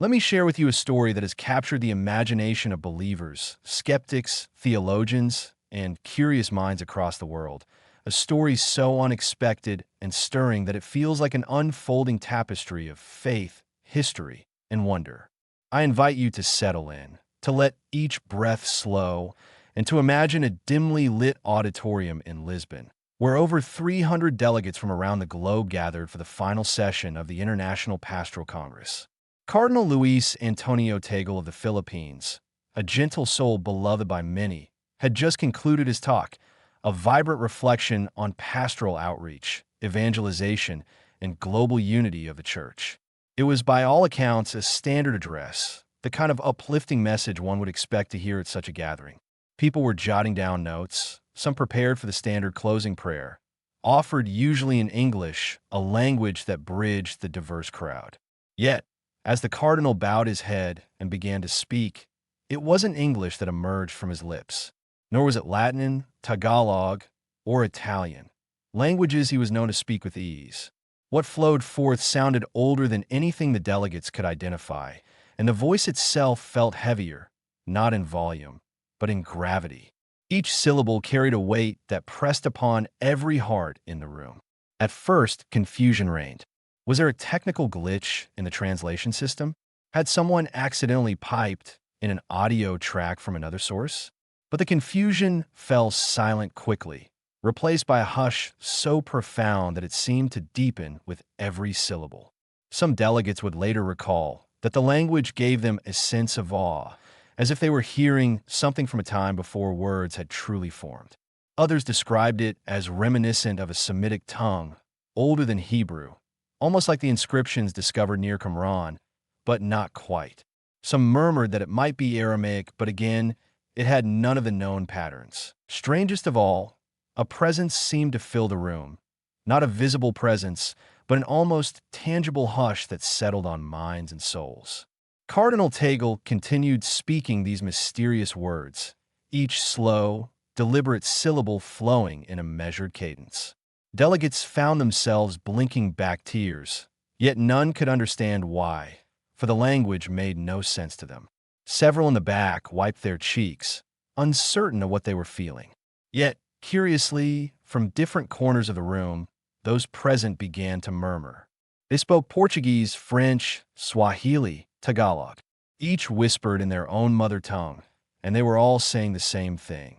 Let me share with you a story that has captured the imagination of believers, skeptics, theologians, and curious minds across the world. A story so unexpected and stirring that it feels like an unfolding tapestry of faith, history, and wonder. I invite you to settle in, to let each breath slow, and to imagine a dimly lit auditorium in Lisbon, where over 300 delegates from around the globe gathered for the final session of the International Pastoral Congress. Cardinal Luis Antonio Tagle of the Philippines, a gentle soul beloved by many, had just concluded his talk, a vibrant reflection on pastoral outreach, evangelization, and global unity of the Church. It was by all accounts a standard address, the kind of uplifting message one would expect to hear at such a gathering. People were jotting down notes, some prepared for the standard closing prayer, offered usually in English, a language that bridged the diverse crowd. Yet, as the cardinal bowed his head and began to speak, it wasn't English that emerged from his lips, nor was it Latin, Tagalog, or Italian, languages he was known to speak with ease. What flowed forth sounded older than anything the delegates could identify, and the voice itself felt heavier, not in volume, but in gravity. Each syllable carried a weight that pressed upon every heart in the room. At first, confusion reigned. Was there a technical glitch in the translation system? Had someone accidentally piped in an audio track from another source? But the confusion fell silent quickly, replaced by a hush so profound that it seemed to deepen with every syllable. Some delegates would later recall that the language gave them a sense of awe, as if they were hearing something from a time before words had truly formed. Others described it as reminiscent of a Semitic tongue, older than Hebrew, almost like the inscriptions discovered near Qumran, but not quite. Some murmured that it might be Aramaic, but again, it had none of the known patterns. Strangest of all, a presence seemed to fill the room. Not a visible presence, but an almost tangible hush that settled on minds and souls. Cardinal Tagle continued speaking these mysterious words, each slow, deliberate syllable flowing in a measured cadence. Delegates found themselves blinking back tears, yet none could understand why, for the language made no sense to them. Several in the back wiped their cheeks, uncertain of what they were feeling. Yet, curiously, from different corners of the room, those present began to murmur. They spoke Portuguese, French, Swahili, Tagalog. Each whispered in their own mother tongue, and they were all saying the same thing.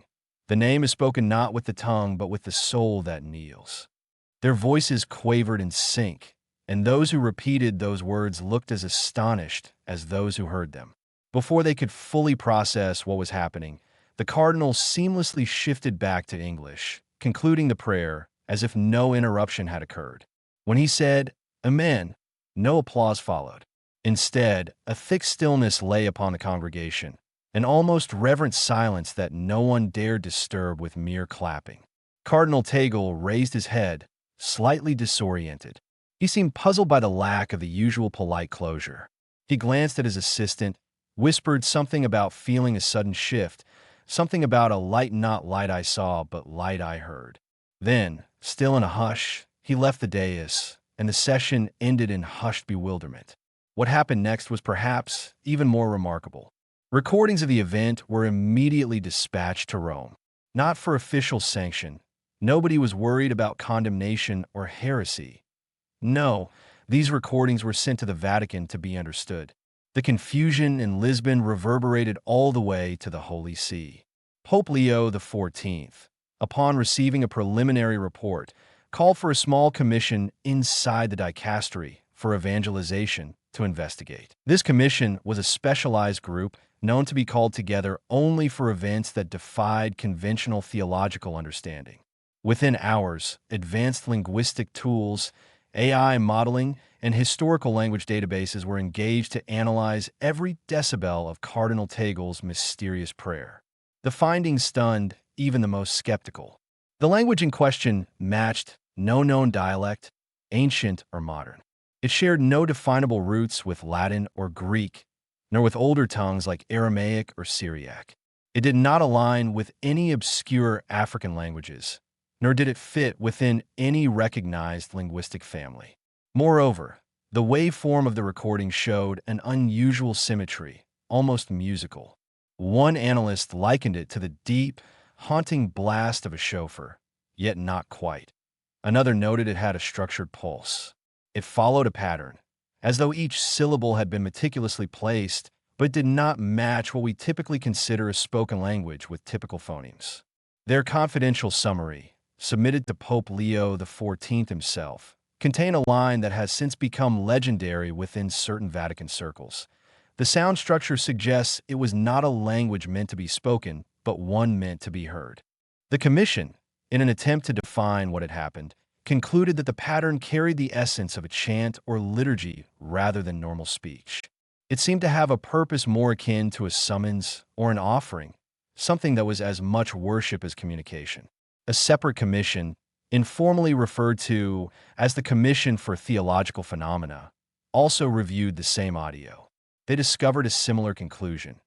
The name is spoken not with the tongue, but with the soul that kneels. Their voices quavered in sync, and those who repeated those words looked as astonished as those who heard them. Before they could fully process what was happening, the cardinal seamlessly shifted back to English, concluding the prayer as if no interruption had occurred. When he said, "Amen," no applause followed. Instead, a thick stillness lay upon the congregation, an almost reverent silence that no one dared disturb with mere clapping. Cardinal Tagle raised his head, slightly disoriented. He seemed puzzled by the lack of the usual polite closure. He glanced at his assistant, whispered something about feeling a sudden shift, something about a light not light I saw, but light I heard. Then, still in a hush, he left the dais, and the session ended in hushed bewilderment. What happened next was perhaps even more remarkable. Recordings of the event were immediately dispatched to Rome. Not for official sanction. Nobody was worried about condemnation or heresy. No, these recordings were sent to the Vatican to be understood. The confusion in Lisbon reverberated all the way to the Holy See. Pope Leo XIV, upon receiving a preliminary report, called for a small commission inside the dicastery for evangelization to investigate. This commission was a specialized group known to be called together only for events that defied conventional theological understanding. Within hours, advanced linguistic tools, AI modeling, and historical language databases were engaged to analyze every decibel of Cardinal Tagle's mysterious prayer. The findings stunned even the most skeptical. The language in question matched no known dialect, ancient or modern. It shared no definable roots with Latin or Greek, nor with older tongues like Aramaic or Syriac. It did not align with any obscure African languages, nor did it fit within any recognized linguistic family. Moreover, The waveform of the recording showed an unusual symmetry, almost musical. One analyst likened it to the deep, haunting blast of a chauffeur, yet not quite. Another noted it had a structured pulse. It followed a pattern, as though each syllable had been meticulously placed, but did not match what we typically consider a spoken language with typical phonemes. Their confidential summary, submitted to Pope Leo XIV himself, contained a line that has since become legendary within certain Vatican circles. The sound structure suggests it was not a language meant to be spoken, but one meant to be heard. The Commission, in an attempt to define what had happened, concluded that the pattern carried the essence of a chant or liturgy rather than normal speech. It seemed to have a purpose more akin to a summons or an offering, something that was as much worship as communication. A separate commission, informally referred to as the Commission for Theological Phenomena, also reviewed the same audio. They discovered a similar conclusion.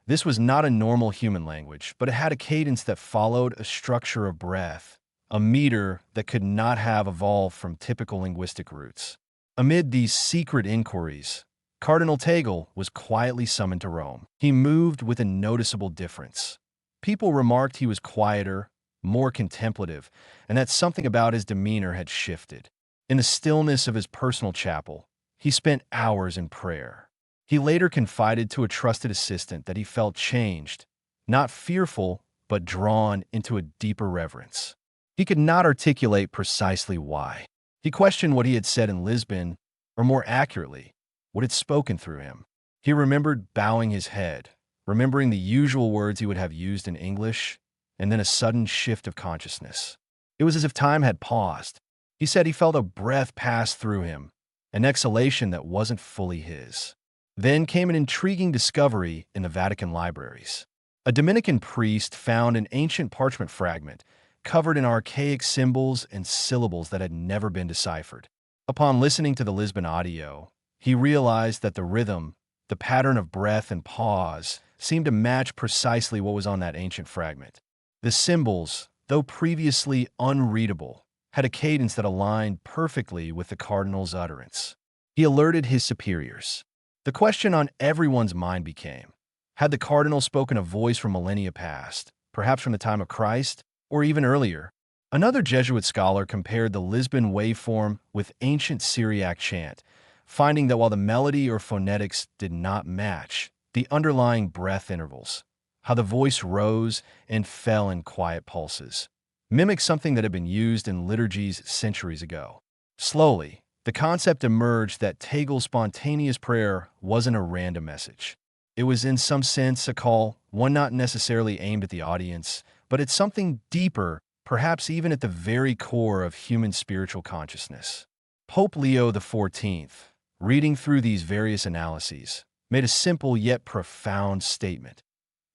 This was not a normal human language, but it had a cadence that followed a structure of breath, a meter that could not have evolved from typical linguistic roots. Amid these secret inquiries, Cardinal Tagle was quietly summoned to Rome. He moved with a noticeable difference. People remarked he was quieter, more contemplative, and that something about his demeanor had shifted. In the stillness of his personal chapel, he spent hours in prayer. He later confided to a trusted assistant that he felt changed, not fearful, but drawn into a deeper reverence. He could not articulate precisely why. He questioned what he had said in Lisbon, or more accurately, what had spoken through him. He remembered bowing his head, remembering the usual words he would have used in English, and then a sudden shift of consciousness. It was as if time had paused. He said he felt a breath pass through him, an exhalation that wasn't fully his. Then came an intriguing discovery in the Vatican libraries. A Dominican priest found an ancient parchment fragment covered in archaic symbols and syllables that had never been deciphered. Upon listening to the Lisbon audio, he realized that the rhythm, the pattern of breath and pause, seemed to match precisely what was on that ancient fragment. The symbols, though previously unreadable, had a cadence that aligned perfectly with the cardinal's utterance. He alerted his superiors. The question on everyone's mind became, had the cardinal spoken a voice from millennia past, perhaps from the time of Christ, or even earlier? Another Jesuit scholar compared the Lisbon waveform with ancient Syriac chant, finding that while the melody or phonetics did not match, the underlying breath intervals, how the voice rose and fell in quiet pulses, mimicked something that had been used in liturgies centuries ago. Slowly, the concept emerged that Tagle's spontaneous prayer wasn't a random message. It was in some sense a call, one not necessarily aimed at the audience, but at something deeper, perhaps even at the very core of human spiritual consciousness. Pope Leo XIV, reading through these various analyses, made a simple yet profound statement.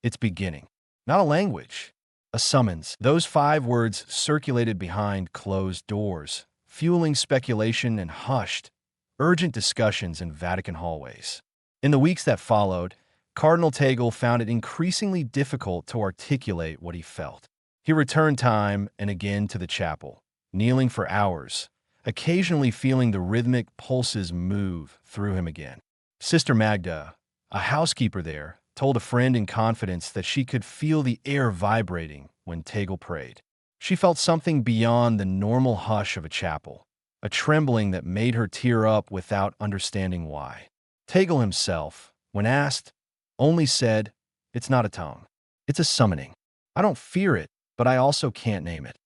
It's beginning, not a language, a summons. Those 5 words circulated behind closed doors, fueling speculation and hushed, urgent discussions in Vatican hallways. In the weeks that followed, Cardinal Tagle found it increasingly difficult to articulate what he felt. He returned time and again to the chapel, kneeling for hours, occasionally feeling the rhythmic pulses move through him again. Sister Magda, a housekeeper there, told a friend in confidence that she could feel the air vibrating when Tagle prayed. She felt something beyond the normal hush of a chapel, a trembling that made her tear up without understanding why. Tagle himself, when asked, only said, "It's not a tone. It's a summoning. I don't fear it, but I also can't name it."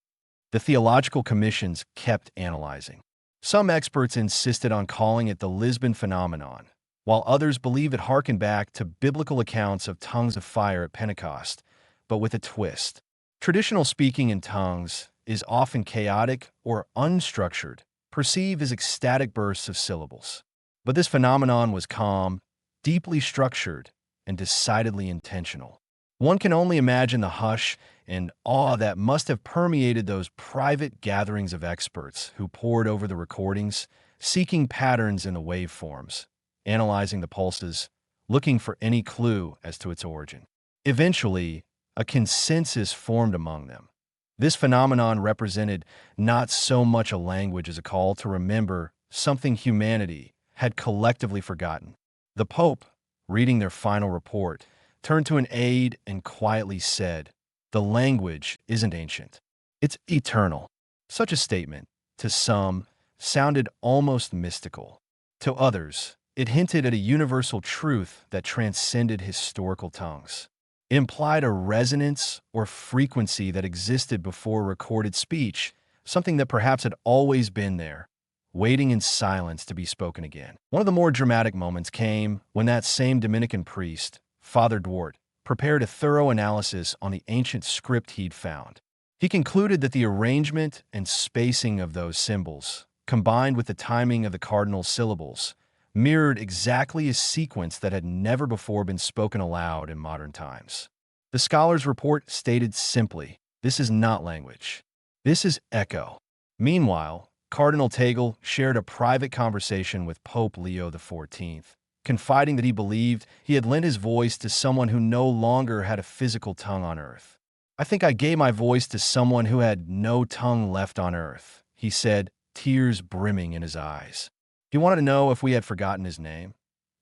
The theological commissions kept analyzing. Some experts insisted on calling it the Lisbon Phenomenon, while others believe it harkened back to biblical accounts of tongues of fire at Pentecost, but with a twist. Traditional speaking in tongues is often chaotic or unstructured, perceived as ecstatic bursts of syllables. But this phenomenon was calm, deeply structured, and decidedly intentional. One can only imagine the hush and awe that must have permeated those private gatherings of experts who pored over the recordings, seeking patterns in the waveforms, analyzing the pulses, looking for any clue as to its origin. Eventually, a consensus formed among them. This phenomenon represented not so much a language as a call to remember something humanity had collectively forgotten. The Pope, reading their final report, turned to an aide and quietly said, "The language isn't ancient. It's eternal." Such a statement, to some, sounded almost mystical. To others, it hinted at a universal truth that transcended historical tongues. It implied a resonance or frequency that existed before recorded speech, something that perhaps had always been there, waiting in silence to be spoken again. One of the more dramatic moments came when that same Dominican priest, Father Duarte, prepared a thorough analysis on the ancient script he'd found. He concluded that the arrangement and spacing of those symbols, combined with the timing of the cardinal syllables, mirrored exactly a sequence that had never before been spoken aloud in modern times. The scholar's report stated simply, "This is not language. This is echo." Meanwhile, Cardinal Tagle shared a private conversation with Pope Leo XIV, confiding that he believed he had lent his voice to someone who no longer had a physical tongue on earth. "I think I gave my voice to someone who had no tongue left on earth," he said, tears brimming in his eyes. He wanted to know if we had forgotten his name,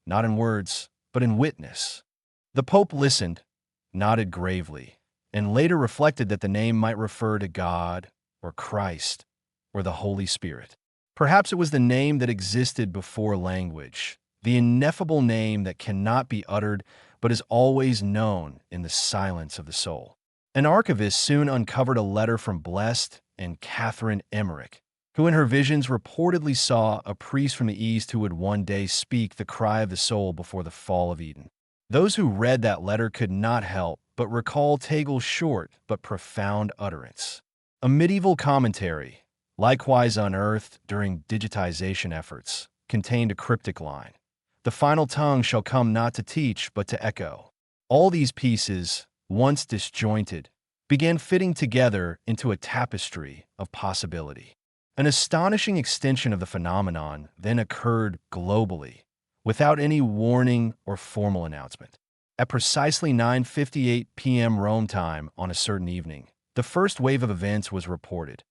not in words, but in witness. The Pope listened, nodded gravely, and later reflected that the name might refer to God or Christ or the Holy Spirit. Perhaps it was the name that existed before language, the ineffable name that cannot be uttered but is always known in the silence of the soul. An archivist soon uncovered a letter from Blessed and Catherine Emmerich, who in her visions reportedly saw a priest from the East who would one day speak the cry of the soul before the fall of Eden. Those who read that letter could not help but recall Tagle's short but profound utterance. A medieval commentary, likewise unearthed during digitization efforts, contained a cryptic line: "The final tongue shall come not to teach but to echo." All these pieces, once disjointed, began fitting together into a tapestry of possibility. An astonishing extension of the phenomenon then occurred globally, without any warning or formal announcement. At precisely 9:58 p.m. Rome time on a certain evening, the first wave of events was reported.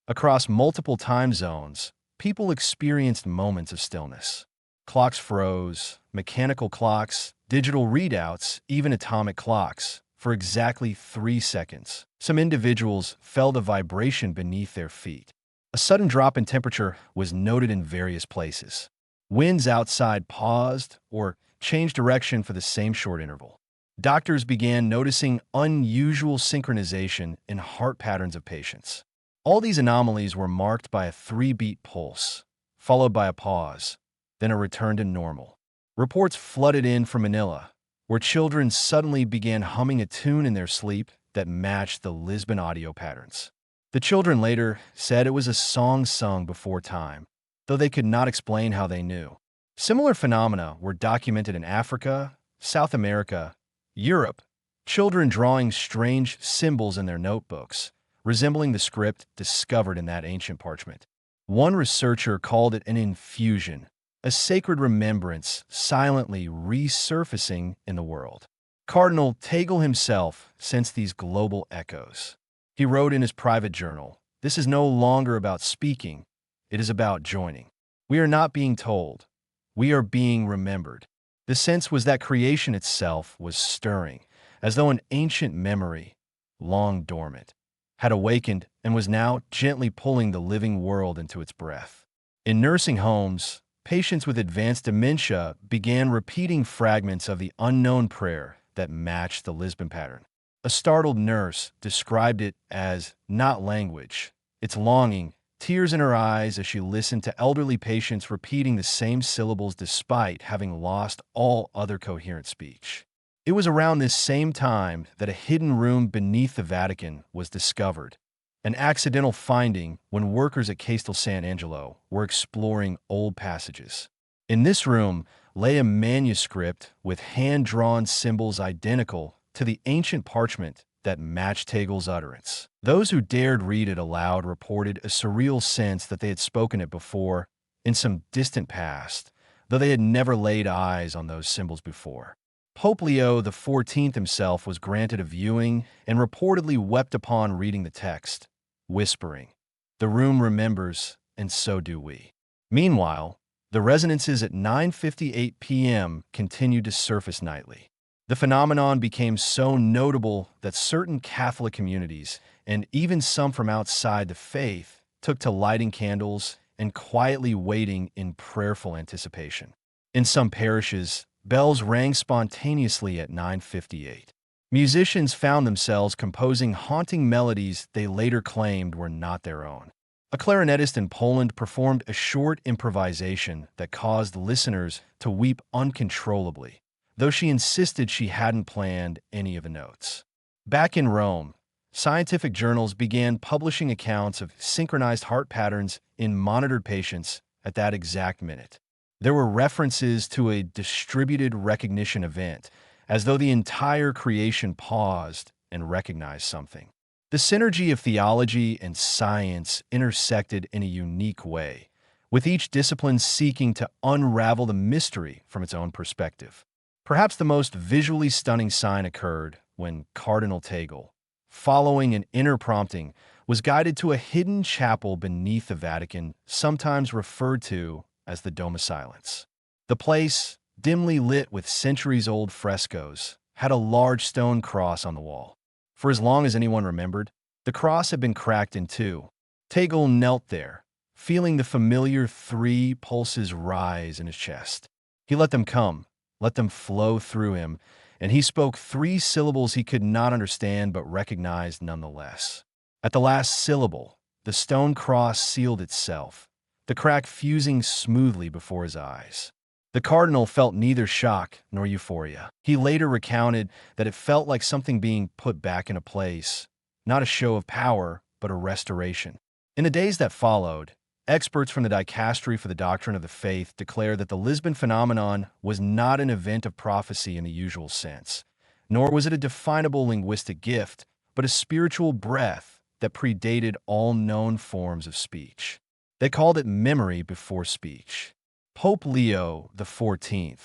Across multiple time zones, people experienced moments of stillness. Clocks froze, mechanical clocks, digital readouts, even atomic clocks, for exactly 3 seconds. Some individuals felt a vibration beneath their feet. A sudden drop in temperature was noted in various places. Winds outside paused or changed direction for the same short interval. Doctors began noticing unusual synchronization in heart patterns of patients. All these anomalies were marked by a 3-beat pulse, followed by a pause, then a return to normal. Reports flooded in from Manila, where children suddenly began humming a tune in their sleep that matched the Lisbon audio patterns. The children later said it was a song sung before time, though they could not explain how they knew. Similar phenomena were documented in Africa, South America, Europe, children drawing strange symbols in their notebooks, resembling the script discovered in that ancient parchment. One researcher called it an infusion, a sacred remembrance silently resurfacing in the world. Cardinal Tagle himself sensed these global echoes. He wrote in his private journal, "This is no longer about speaking, it is about joining. We are not being told, we are being remembered." The sense was that creation itself was stirring, as though an ancient memory, long dormant, had awakened and was now gently pulling the living world into its breath. In nursing homes, patients with advanced dementia began repeating fragments of the unknown prayer that matched the Lisbon pattern. A startled nurse described it as not language, its longing, tears in her eyes as she listened to elderly patients repeating the same syllables despite having lost all other coherent speech. It was around this same time that a hidden room beneath the Vatican was discovered, an accidental finding when workers at Castel San Angelo were exploring old passages. In this room lay a manuscript with hand-drawn symbols identical to the ancient parchment that matched Tagle's utterance. Those who dared read it aloud reported a surreal sense that they had spoken it before in some distant past, though they had never laid eyes on those symbols before. Pope Leo XIV himself was granted a viewing and reportedly wept upon reading the text, whispering, "The room remembers, and so do we." Meanwhile, The resonances at 9:58 p.m. continued to surface nightly. The phenomenon became so notable that certain Catholic communities, and even some from outside the faith, took to lighting candles and quietly waiting in prayerful anticipation. In some parishes, bells rang spontaneously at 9:58. Musicians found themselves composing haunting melodies they later claimed were not their own. A clarinetist in Poland performed a short improvisation that caused listeners to weep uncontrollably, though she insisted she hadn't planned any of the notes. Back in Rome, scientific journals began publishing accounts of synchronized heart patterns in monitored patients at that exact minute. There were references to a distributed recognition event, as though the entire creation paused and recognized something. The synergy of theology and science intersected in a unique way, with each discipline seeking to unravel the mystery from its own perspective. Perhaps the most visually stunning sign occurred when Cardinal Tagle, following an inner prompting, was guided to a hidden chapel beneath the Vatican, sometimes referred to as the Dome of Silence. The place, dimly lit with centuries-old frescoes, had a large stone cross on the wall. For as long as anyone remembered, the cross had been cracked in two. Tagle knelt there, feeling the familiar 3 pulses rise in his chest. He let them come, let them flow through him, and he spoke 3 syllables he could not understand but recognized nonetheless. At the last syllable, the stone cross sealed itself, the crack fusing smoothly before his eyes. The cardinal felt neither shock nor euphoria. He later recounted that it felt like something being put back into place, not a show of power, but a restoration. In the days that followed, experts from the Dicastery for the Doctrine of the Faith declared that the Lisbon Phenomenon was not an event of prophecy in the usual sense, nor was it a definable linguistic gift, but a spiritual breath that predated all known forms of speech. They called it memory before speech. Pope Leo XIV,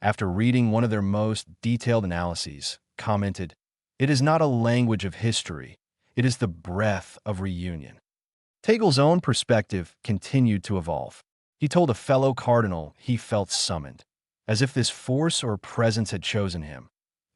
after reading one of their most detailed analyses, commented, "It is not a language of history, it is the breath of reunion." Tagle's own perspective continued to evolve. He told a fellow cardinal he felt summoned, as if this force or presence had chosen him,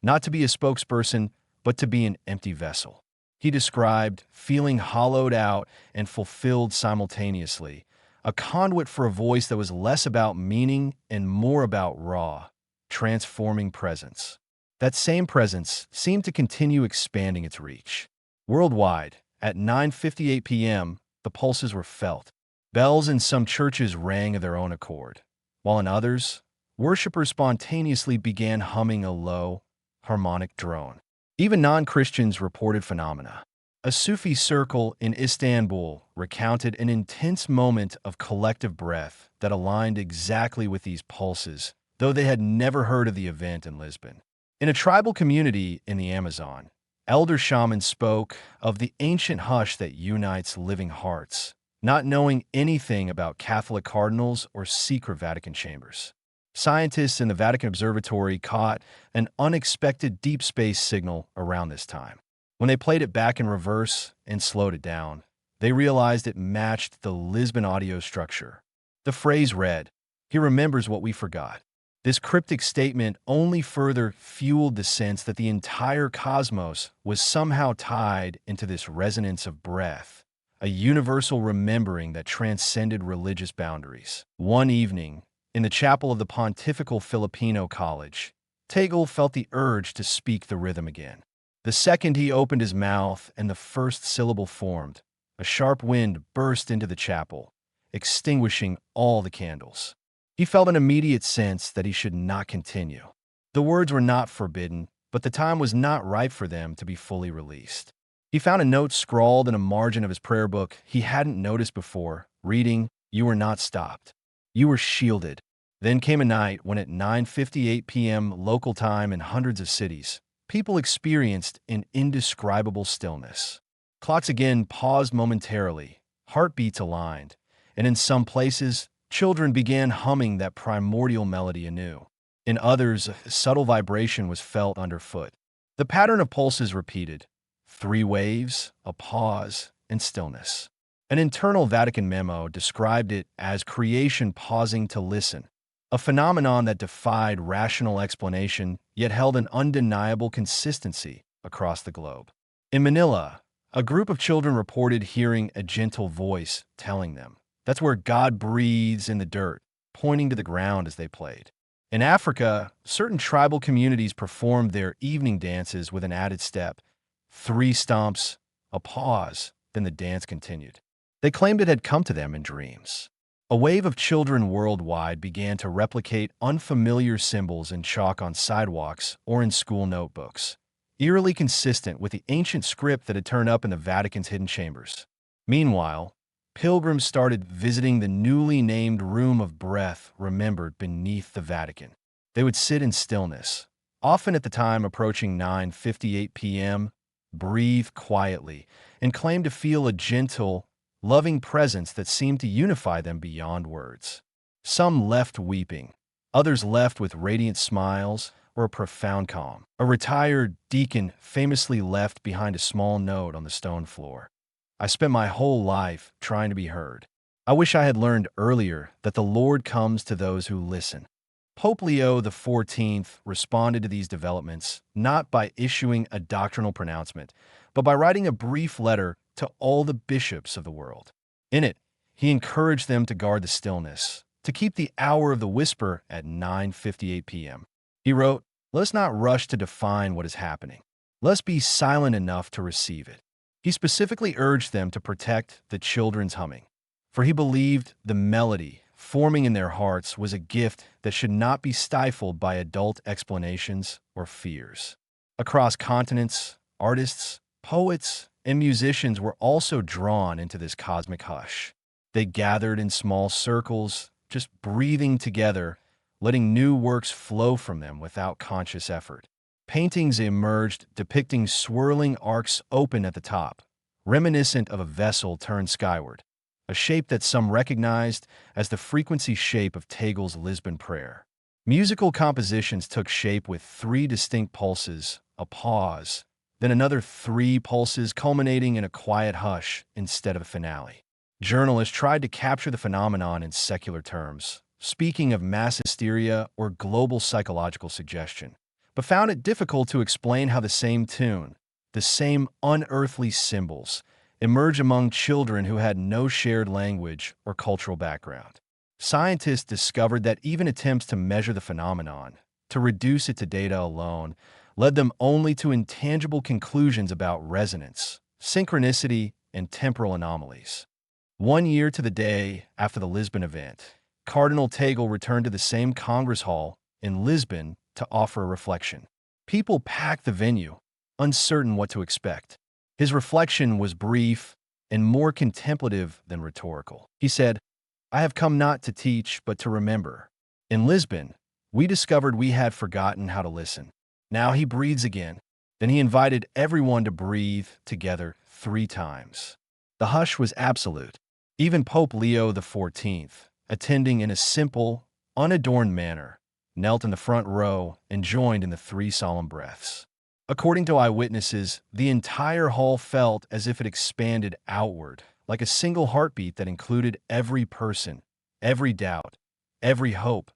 not to be a spokesperson, but to be an empty vessel. He described feeling hollowed out and fulfilled simultaneously, a conduit for a voice that was less about meaning and more about raw, transforming presence. That same presence seemed to continue expanding its reach. Worldwide, at 9:58 p.m., the pulses were felt. Bells in some churches rang of their own accord, while in others, worshippers spontaneously began humming a low, harmonic drone. Even non-Christians reported phenomena. A Sufi circle in Istanbul recounted an intense moment of collective breath that aligned exactly with these pulses, though they had never heard of the event in Lisbon. In a tribal community in the Amazon, elder shamans spoke of the ancient hush that unites living hearts, not knowing anything about Catholic cardinals or secret Vatican chambers. Scientists in the Vatican Observatory caught an unexpected deep space signal around this time. When they played it back in reverse and slowed it down, they realized it matched the Lisbon audio structure. The phrase read, "He remembers what we forgot." This cryptic statement only further fueled the sense that the entire cosmos was somehow tied into this resonance of breath, a universal remembering that transcended religious boundaries. One evening, in the chapel of the Pontifical Filipino College, Tagle felt the urge to speak the rhythm again. The second he opened his mouth and the first syllable formed, a sharp wind burst into the chapel, extinguishing all the candles. He felt an immediate sense that he should not continue. The words were not forbidden, but the time was not ripe for them to be fully released. He found a note scrawled in a margin of his prayer book he hadn't noticed before, reading, "You were not stopped. You were shielded." Then came a night when at 9:58 p.m. local time in hundreds of cities, people experienced an indescribable stillness. Clocks again paused momentarily, heartbeats aligned, and in some places, children began humming that primordial melody anew. In others, a subtle vibration was felt underfoot. The pattern of pulses repeated: 3 waves, a pause, and stillness. An internal Vatican memo described it as creation pausing to listen, a phenomenon that defied rational explanation yet held an undeniable consistency across the globe. In Manila, a group of children reported hearing a gentle voice telling them, "That's where God breathes in the dirt," pointing to the ground as they played. In Africa, certain tribal communities performed their evening dances with an added step: three stomps, a pause, then the dance continued. They claimed it had come to them in dreams. A wave of children worldwide began to replicate unfamiliar symbols in chalk on sidewalks or in school notebooks, eerily consistent with the ancient script that had turned up in the Vatican's hidden chambers. Meanwhile, pilgrims started visiting the newly named Room of Breath remembered beneath the Vatican. They would sit in stillness, often at the time approaching 9:58 p.m., breathe quietly, and claim to feel a gentle, loving presence that seemed to unify them beyond words. Some left weeping, others left with radiant smiles or a profound calm. A retired deacon famously left behind a small note on the stone floor: "I spent my whole life trying to be heard. I wish I had learned earlier that the Lord comes to those who listen." Pope Leo XIV responded to these developments not by issuing a doctrinal pronouncement, but by writing a brief letter to all the bishops of the world. In it, he encouraged them to guard the stillness, to keep the hour of the whisper at 9:58 p.m. He wrote, "Let us not rush to define what is happening. Let us be silent enough to receive it." He specifically urged them to protect the children's humming, for he believed the melody forming in their hearts was a gift that should not be stifled by adult explanations or fears. Across continents, artists, poets, and musicians were also drawn into this cosmic hush. They gathered in small circles, just breathing together, letting new works flow from them without conscious effort. Paintings emerged depicting swirling arcs open at the top, reminiscent of a vessel turned skyward, a shape that some recognized as the frequency shape of Tagle's Lisbon prayer. Musical compositions took shape with three distinct pulses, a pause, then another three pulses culminating in a quiet hush instead of a finale. Journalists tried to capture the phenomenon in secular terms, speaking of mass hysteria or global psychological suggestion, but found it difficult to explain how the same tune, the same unearthly symbols, emerge among children who had no shared language or cultural background. Scientists discovered that even attempts to measure the phenomenon, to reduce it to data alone, led them only to intangible conclusions about resonance, synchronicity, and temporal anomalies. 1 year to the day after the Lisbon event, Cardinal Tagle returned to the same Congress Hall in Lisbon to offer a reflection. People packed the venue, uncertain what to expect. His reflection was brief and more contemplative than rhetorical. He said, "I have come not to teach, but to remember. In Lisbon, we discovered we had forgotten how to listen. Now he breathes again." Then he invited everyone to breathe together 3 times. The hush was absolute. Even Pope Leo XIV, attending in a simple, unadorned manner, knelt in the front row and joined in the 3 solemn breaths. According to eyewitnesses, the entire hall felt as if it expanded outward, like a single heartbeat that included every person, every doubt, every hope,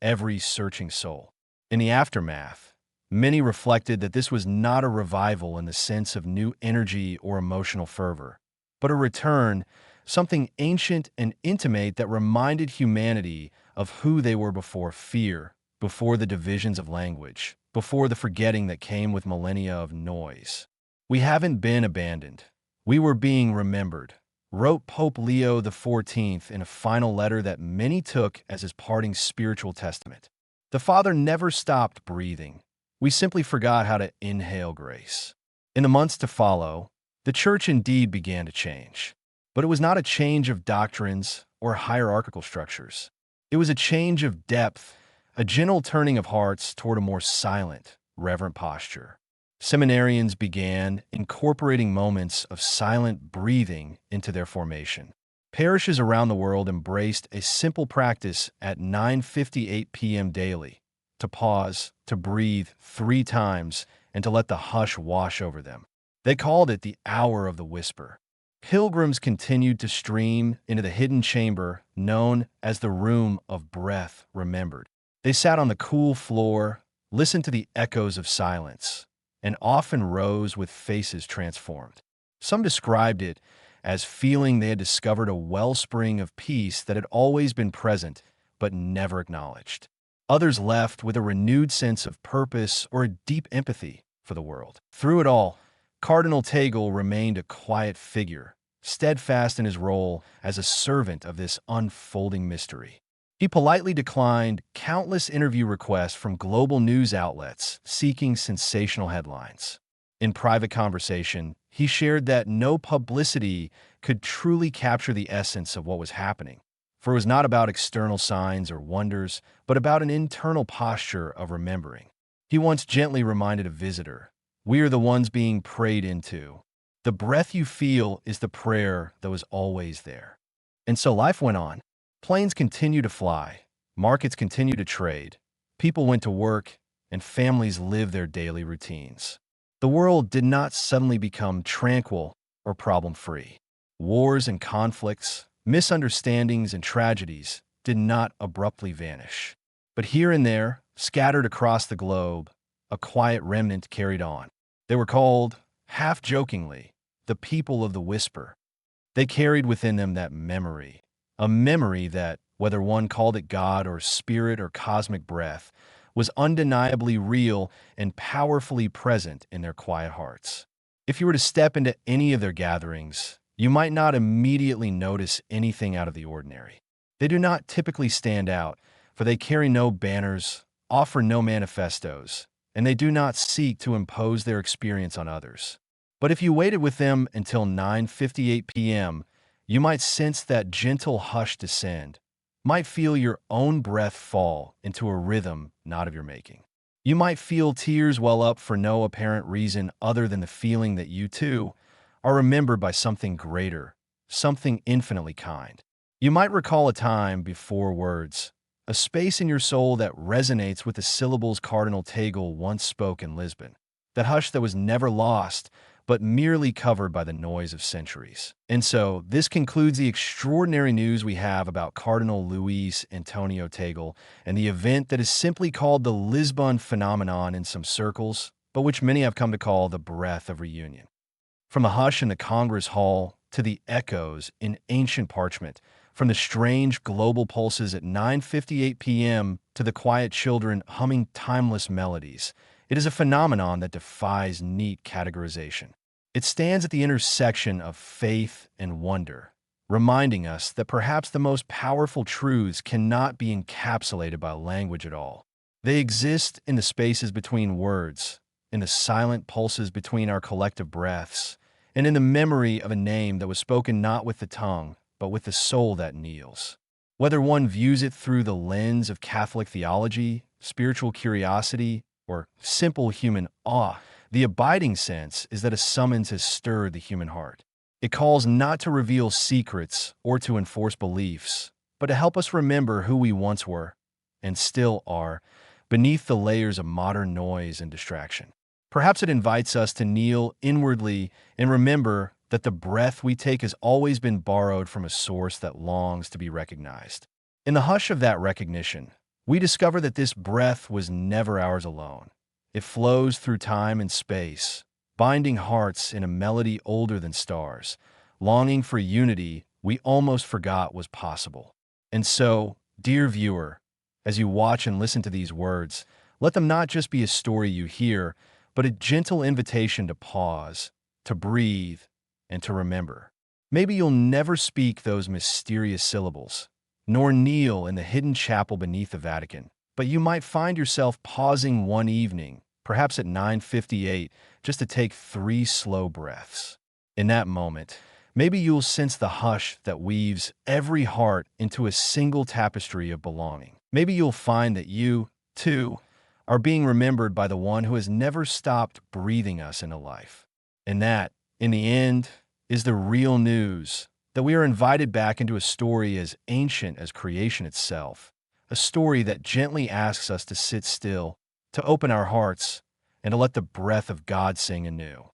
every searching soul. In the aftermath, many reflected that this was not a revival in the sense of new energy or emotional fervor, but a return, something ancient and intimate that reminded humanity of who they were before fear, before the divisions of language, before the forgetting that came with millennia of noise. "We haven't been abandoned. We were being remembered," wrote Pope Leo XIV in a final letter that many took as his parting spiritual testament. The Father never stopped breathing. We simply forgot how to inhale grace. In the months to follow, the Church indeed began to change. But it was not a change of doctrines or hierarchical structures. It was a change of depth, a gentle turning of hearts toward a more silent, reverent posture. Seminarians began incorporating moments of silent breathing into their formation. Parishes around the world embraced a simple practice at 9:58 p.m. daily, to pause, to breathe 3 times, and to let the hush wash over them. They called it the hour of the whisper. Pilgrims continued to stream into the hidden chamber known as the Room of Breath Remembered. They sat on the cool floor, listened to the echoes of silence, and often rose with faces transformed. Some described it as feeling they had discovered a wellspring of peace that had always been present but never acknowledged. Others left with a renewed sense of purpose or a deep empathy for the world. Through it all, Cardinal Tagle remained a quiet figure, steadfast in his role as a servant of this unfolding mystery. He politely declined countless interview requests from global news outlets seeking sensational headlines. In private conversation, he shared that no publicity could truly capture the essence of what was happening, for it was not about external signs or wonders, but about an internal posture of remembering. He once gently reminded a visitor, "We are the ones being prayed into. The breath you feel is the prayer that was always there." And so life went on. Planes continued to fly, markets continued to trade, people went to work, and families lived their daily routines. The world did not suddenly become tranquil or problem-free. Wars and conflicts, misunderstandings and tragedies did not abruptly vanish. But here and there, scattered across the globe, a quiet remnant carried on. They were called, half-jokingly, the people of the whisper. They carried within them that memory, a memory that, whether one called it God or spirit or cosmic breath, was undeniably real and powerfully present in their quiet hearts. If you were to step into any of their gatherings, you might not immediately notice anything out of the ordinary. They do not typically stand out, for they carry no banners, offer no manifestos, and they do not seek to impose their experience on others. But if you waited with them until 9:58 p.m., you might sense that gentle hush descend, might feel your own breath fall into a rhythm not of your making. You might feel tears well up for no apparent reason other than the feeling that you, too, are remembered by something greater, something infinitely kind. You might recall a time before words, a space in your soul that resonates with the syllables Cardinal Tagle once spoke in Lisbon, that hush that was never lost, but merely covered by the noise of centuries. And so, this concludes the extraordinary news we have about Cardinal Luis Antonio Tagle and the event that is simply called the Lisbon Phenomenon in some circles, but which many have come to call the breath of reunion. From the hush in the Congress Hall to the echoes in ancient parchment, from the strange global pulses at 9:58 p.m. to the quiet children humming timeless melodies, it is a phenomenon that defies neat categorization. It stands at the intersection of faith and wonder, reminding us that perhaps the most powerful truths cannot be encapsulated by language at all. They exist in the spaces between words, in the silent pulses between our collective breaths, and in the memory of a name that was spoken not with the tongue, but with the soul that kneels. Whether one views it through the lens of Catholic theology, spiritual curiosity, or simple human awe, the abiding sense is that a summons has stirred the human heart. It calls not to reveal secrets or to enforce beliefs, but to help us remember who we once were, and still are, beneath the layers of modern noise and distraction. Perhaps it invites us to kneel inwardly and remember that the breath we take has always been borrowed from a source that longs to be recognized. In the hush of that recognition, we discover that this breath was never ours alone. It flows through time and space, binding hearts in a melody older than stars, longing for unity we almost forgot was possible. And so, dear viewer, as you watch and listen to these words, let them not just be a story you hear, but a gentle invitation to pause, to breathe, and to remember. Maybe you'll never speak those mysterious syllables, nor kneel in the hidden chapel beneath the Vatican, but you might find yourself pausing one evening, perhaps at 9:58, just to take 3 slow breaths. In that moment, maybe you'll sense the hush that weaves every heart into a single tapestry of belonging. Maybe you'll find that you, too, are being remembered by the one who has never stopped breathing us into life. And that, in the end, is the real news, that we are invited back into a story as ancient as creation itself, a story that gently asks us to sit still, to open our hearts, and to let the breath of God sing anew.